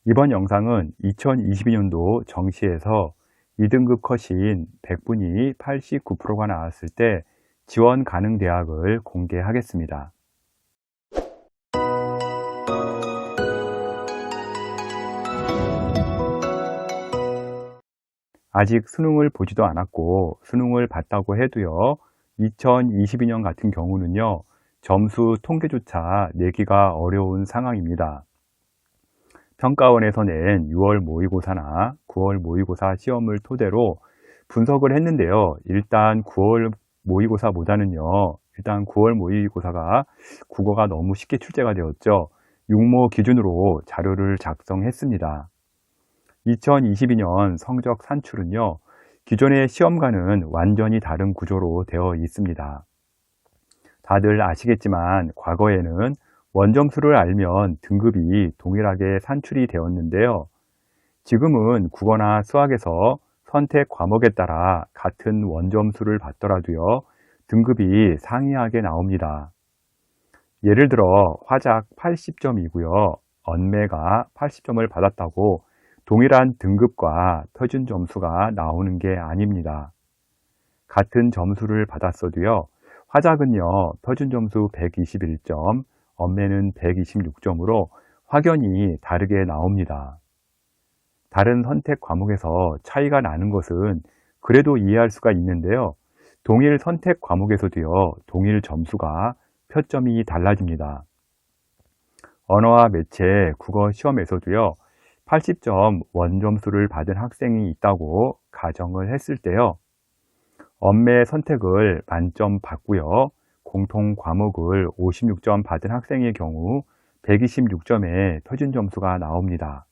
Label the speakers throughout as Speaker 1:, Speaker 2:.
Speaker 1: 이번 영상은 2022년도 정시에서 2등급 컷인 100분위 89%가 나왔을 때 지원 가능 대학을 공개하겠습니다. 아직 수능을 보지도 않았고 수능을 봤다고 해도요, 2022년 같은 경우는요, 점수 통계조차 내기가 어려운 상황입니다. 평가원에서 낸 6월 모의고사나 9월 모의고사 시험을 토대로 분석을 했는데요. 일단 9월 모의고사보다는요, 일단 9월 모의고사가 국어가 너무 쉽게 출제가 되었죠. 육모 기준으로 자료를 작성했습니다. 2022년 성적 산출은요, 기존의 시험과는 완전히 다른 구조로 되어 있습니다. 다들 아시겠지만 과거에는 원점수를 알면 등급이 동일하게 산출이 되었는데요. 지금은 국어나 수학에서 선택 과목에 따라 같은 원점수를 받더라도요, 등급이 상이하게 나옵니다. 예를 들어 화작 80점이고요, 언매가 80점을 받았다고 동일한 등급과 표준 점수가 나오는 게 아닙니다. 같은 점수를 받았어도요, 화작은요, 표준 점수 121점, 언매는 126점으로 확연히 다르게 나옵니다. 다른 선택 과목에서 차이가 나는 것은 그래도 이해할 수가 있는데요. 동일 선택 과목에서도요, 동일 점수가 표점이 달라집니다. 언어와 매체 국어 시험에서도요, 80점 원점수를 받은 학생이 있다고 가정을 했을 때요, 언매 선택을 만점 받고요, 공통 과목을 56점 받은 학생의 경우 126점의 표준 점수가 나옵니다.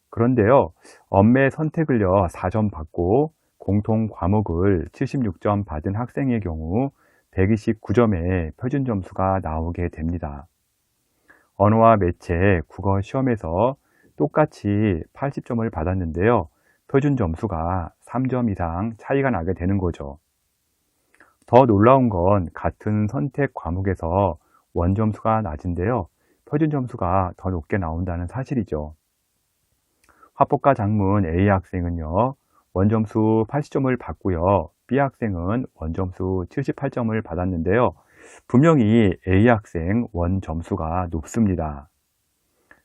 Speaker 1: 그런데요, 언매 선택을요 4점 받고 공통 과목을 76점 받은 학생의 경우 129점의 표준 점수가 나오게 됩니다. 언어와 매체 국어 시험에서 똑같이 80점을 받았는데요, 표준 점수가 3점 이상 차이가 나게 되는 거죠. 더 놀라운 건 같은 선택 과목에서 원점수가 낮은데요, 표준 점수가 더 높게 나온다는 사실이죠. 화법과 작문 A 학생은요, 원점수 80점을 받고요, B 학생은 원점수 78점을 받았는데요, 분명히 A 학생 원점수가 높습니다.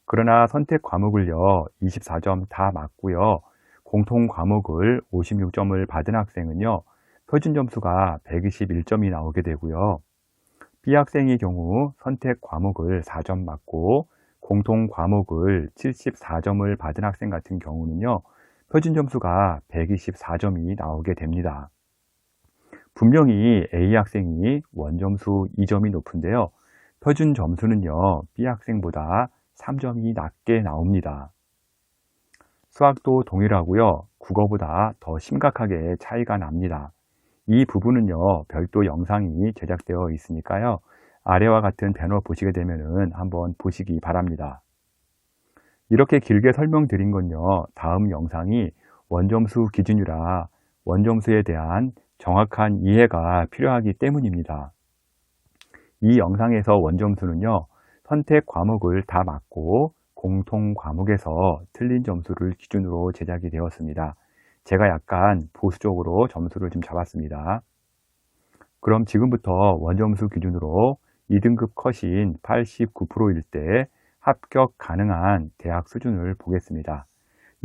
Speaker 1: 그러나 선택 과목을요, 24점 다 맞고요, 공통 과목을 56점을 받은 학생은요, 표준 점수가 121점이 나오게 되고요. B 학생의 경우 선택 과목을 4점 맞고 공통 과목을 74점을 받은 학생 같은 경우는요, 표준 점수가 124점이 나오게 됩니다. 분명히 A 학생이 원점수 2점이 높은데요, 표준 점수는요, B 학생보다 3점이 낮게 나옵니다. 수학도 동일하고요, 국어보다 더 심각하게 차이가 납니다. 이 부분은요, 별도 영상이 제작되어 있으니까요, 아래와 같은 배너 보시게 되면 한번 보시기 바랍니다. 이렇게 길게 설명드린 건요, 다음 영상이 원점수 기준이라 원점수에 대한 정확한 이해가 필요하기 때문입니다. 이 영상에서 원점수는요, 선택 과목을 다 맞고 공통 과목에서 틀린 점수를 기준으로 제작이 되었습니다. 제가 약간 보수적으로 점수를 좀 잡았습니다. 그럼 지금부터 원점수 기준으로 2등급 컷인 89%일 때 합격 가능한 대학 수준을 보겠습니다.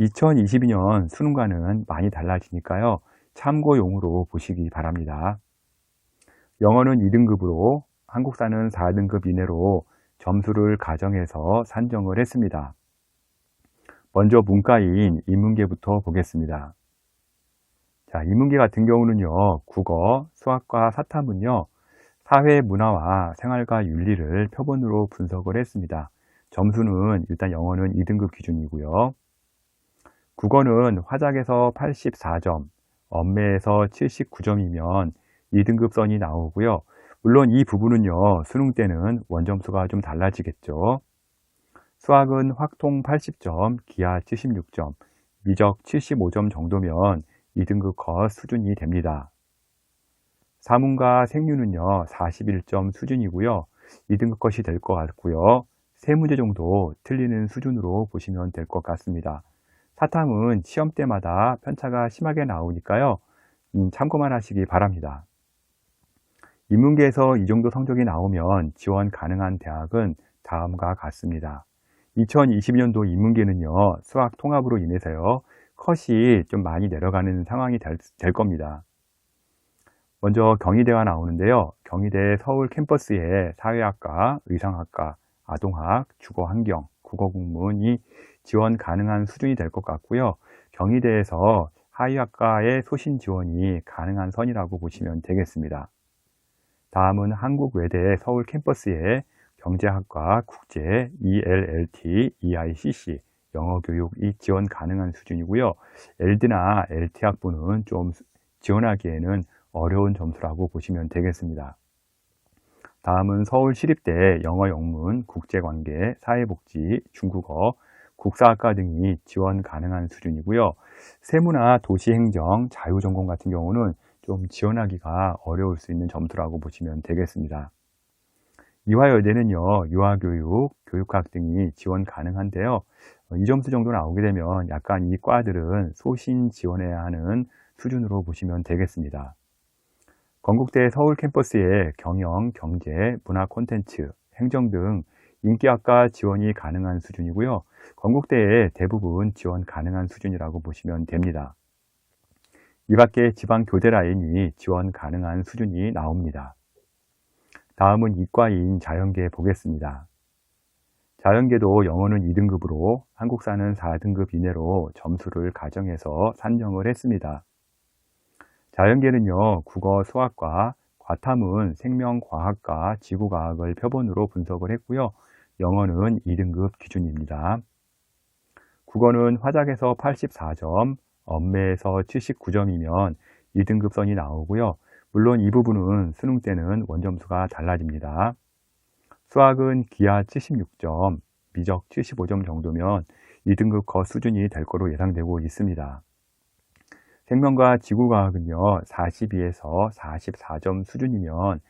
Speaker 1: 2022년 수능과는 많이 달라지니까요, 참고용으로 보시기 바랍니다. 영어는 2등급으로, 한국사는 4등급 이내로 점수를 가정해서 산정을 했습니다. 먼저 문과인 인문계부터 보겠습니다. 자, 인문계 같은 경우는요, 국어, 수학과 사탐은요, 사회, 문화와 생활과 윤리를 표본으로 분석을 했습니다. 점수는 일단 영어는 2등급 기준이고요. 국어는 화작에서 84점, 언매에서 79점이면 2등급 선이 나오고요. 물론 이 부분은요, 수능 때는 원점수가 좀 달라지겠죠. 수학은 확통 80점, 기하 76점, 미적 75점 정도면 2등급 컷 수준이 됩니다. 사문과 생유는요, 41점 수준이고요, 2등급 컷이 될 것 같고요. 3문제 정도 틀리는 수준으로 보시면 될 것 같습니다. 사탐은 시험 때마다 편차가 심하게 나오니까요. 참고만 하시기 바랍니다. 인문계에서 이 정도 성적이 나오면 지원 가능한 대학은 다음과 같습니다. 2022년도 인문계는요, 수학 통합으로 인해서요, 컷이 좀 많이 내려가는 상황이 될 겁니다. 먼저 경희대가 나오는데요. 경희대 서울 캠퍼스에 사회학과, 의상학과, 아동학, 주거환경, 국어국문이 지원 가능한 수준이 될 것 같고요. 경희대에서 하위학과의 소신 지원이 가능한 선이라고 보시면 되겠습니다. 다음은 한국외대 서울 캠퍼스에 경제학과, 국제, ELLT, EICC, 영어교육이 지원 가능한 수준이고요. LD나 LT 학부는 좀 지원하기에는 어려운 점수라고 보시면 되겠습니다. 다음은 서울시립대 영어영문, 국제관계, 사회복지, 중국어, 국사학과 등이 지원 가능한 수준이고요. 세무나 도시행정, 자유전공 같은 경우는 좀 지원하기가 어려울 수 있는 점수라고 보시면 되겠습니다. 이화여대는요, 유아교육, 교육학 등이 지원 가능한데요. 이 점수 정도 나오게 되면 약간 이 과들은 소신 지원해야 하는 수준으로 보시면 되겠습니다. 건국대 서울 캠퍼스에 경영, 경제, 문화 콘텐츠, 행정 등 인기학과 지원이 가능한 수준이고요. 건국대에 대부분 지원 가능한 수준이라고 보시면 됩니다. 이 밖에 지방 교대 라인이 지원 가능한 수준이 나옵니다. 다음은 이과인 자연계 보겠습니다. 자연계도 영어는 2등급으로 한국사는 4등급 이내로 점수를 가정해서 산정을 했습니다. 자연계는요, 국어, 수학과, 과탐은 생명과학과, 지구과학을 표본으로 분석을 했고요. 영어는 2등급 기준입니다. 국어는 화작에서 84점, 언매에서 79점이면 2등급 선이 나오고요. 물론 이 부분은 수능 때는 원점수가 달라집니다. 수학은 기하 76점, 미적 75점 정도면 2등급 거 수준이 될 거로 예상되고 있습니다. 생명과 지구과학은요, 42에서 44점 수준이면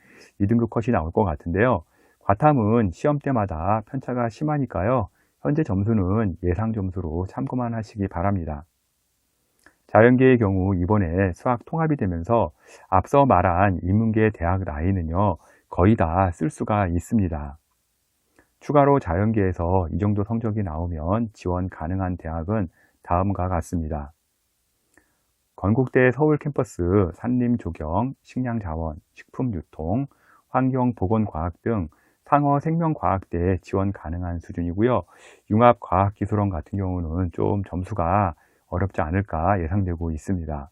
Speaker 1: 2등급 컷이 나올 것 같은데요. 과탐은 시험 때마다 편차가 심하니까요. 현재 점수는 예상 점수로 참고만 하시기 바랍니다. 자연계의 경우 이번에 수학 통합이 되면서 앞서 말한 인문계 대학 라인은요, 거의 다 쓸 수가 있습니다. 추가로 자연계에서 이 정도 성적이 나오면 지원 가능한 대학은 다음과 같습니다. 건국대 서울 캠퍼스 산림조경, 식량자원, 식품유통, 환경보건과학 등 상어 생명과학대에 지원 가능한 수준이고요. 융합과학기술원 같은 경우는 좀 점수가 어렵지 않을까 예상되고 있습니다.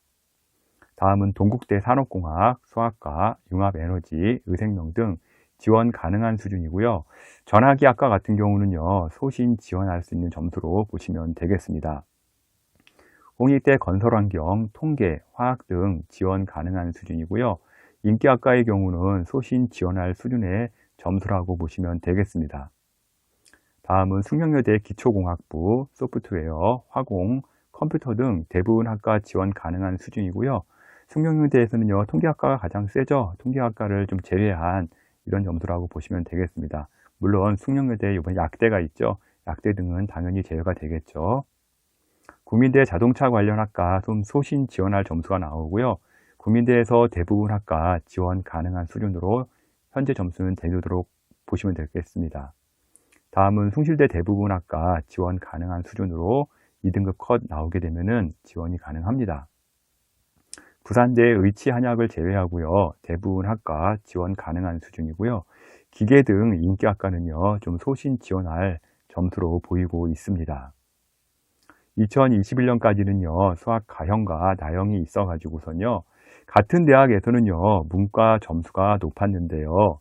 Speaker 1: 다음은 동국대 산업공학, 수학과, 융합에너지, 의생명 등 지원 가능한 수준이고요. 전화기학과 같은 경우는요, 소신 지원할 수 있는 점수로 보시면 되겠습니다. 홍익대 건설환경, 통계, 화학 등 지원 가능한 수준이고요. 인기학과의 경우는 소신 지원할 수준의 점수라고 보시면 되겠습니다. 다음은 숙명여대 기초공학부, 소프트웨어, 화공, 컴퓨터 등 대부분 학과 지원 가능한 수준이고요. 숙명여대에서는요, 통계학과가 가장 세죠. 통계학과를 좀 제외한 이런 점수라고 보시면 되겠습니다. 물론 숙명여대에 이번 약대가 있죠. 약대 등은 당연히 제외가 되겠죠. 국민대 자동차 관련 학과 좀 소신 지원할 점수가 나오고요. 국민대에서 대부분 학과 지원 가능한 수준으로 현재 점수는 되도록 보시면 되겠습니다. 다음은 숭실대 대부분 학과 지원 가능한 수준으로 2등급 컷 나오게 되면은 지원이 가능합니다. 부산대 의치한약을 제외하고요. 대부분 학과 지원 가능한 수준이고요. 기계 등 인기학과는요, 좀 소신 지원할 점수로 보이고 있습니다. 2021년까지는요, 수학 가형과 나형이 있어가지고선요, 같은 대학에서는요, 문과 점수가 높았는데요,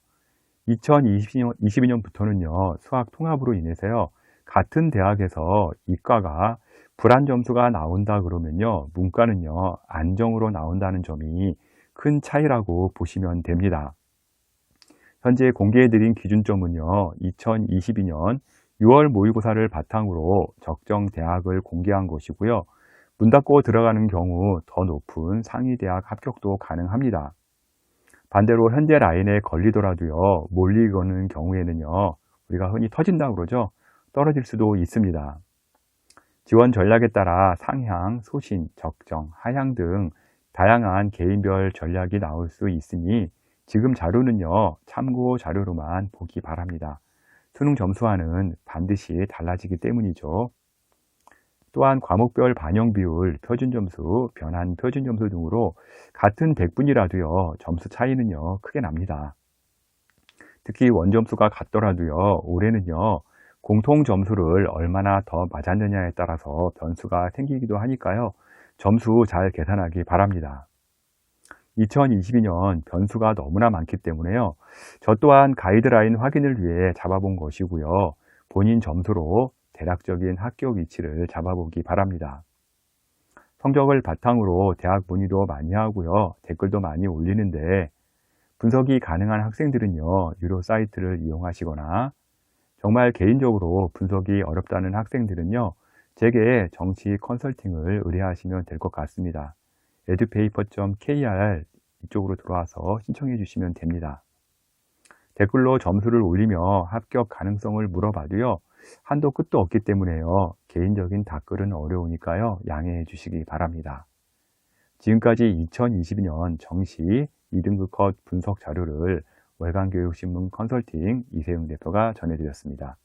Speaker 1: 2022년부터는요, 수학 통합으로 인해서요, 같은 대학에서 이과가 불안 점수가 나온다 그러면요, 문과는요, 안정으로 나온다는 점이 큰 차이라고 보시면 됩니다. 현재 공개해드린 기준점은요, 2022년 6월 모의고사를 바탕으로 적정 대학을 공개한 것이고요. 문 닫고 들어가는 경우 더 높은 상위 대학 합격도 가능합니다. 반대로 현재 라인에 걸리더라도요, 몰리 거는 경우에는요, 우리가 흔히 터진다고 그러죠. 떨어질 수도 있습니다. 지원 전략에 따라 상향, 소신, 적정, 하향 등 다양한 개인별 전략이 나올 수 있으니 지금 자료는요, 참고 자료로만 보기 바랍니다. 수능 점수와는 반드시 달라지기 때문이죠. 또한 과목별 반영 비율, 표준 점수, 변환 표준 점수 등으로 같은 100분이라도요, 점수 차이는요, 크게 납니다. 특히 원점수가 같더라도요, 올해는요, 공통 점수를 얼마나 더 맞았느냐에 따라서 변수가 생기기도 하니까요, 점수 잘 계산하기 바랍니다. 2022년 변수가 너무나 많기 때문에요, 저 또한 가이드라인 확인을 위해 잡아본 것이고요, 본인 점수로 대략적인 학교 위치를 잡아보기 바랍니다. 성적을 바탕으로 대학 문의도 많이 하고요, 댓글도 많이 올리는데 분석이 가능한 학생들은요, 유료 사이트를 이용하시거나 정말 개인적으로 분석이 어렵다는 학생들은요, 제게 정치 컨설팅을 의뢰하시면 될 것 같습니다. edupaper.kr 이쪽으로 들어와서 신청해 주시면 됩니다. 댓글로 점수를 올리며 합격 가능성을 물어봐도요, 한도 끝도 없기 때문에요, 개인적인 답글은 어려우니까요, 양해해 주시기 바랍니다. 지금까지 2022년 정시 2등급 컷 분석 자료를 월간교육신문 컨설팅 이세용 대표가 전해드렸습니다.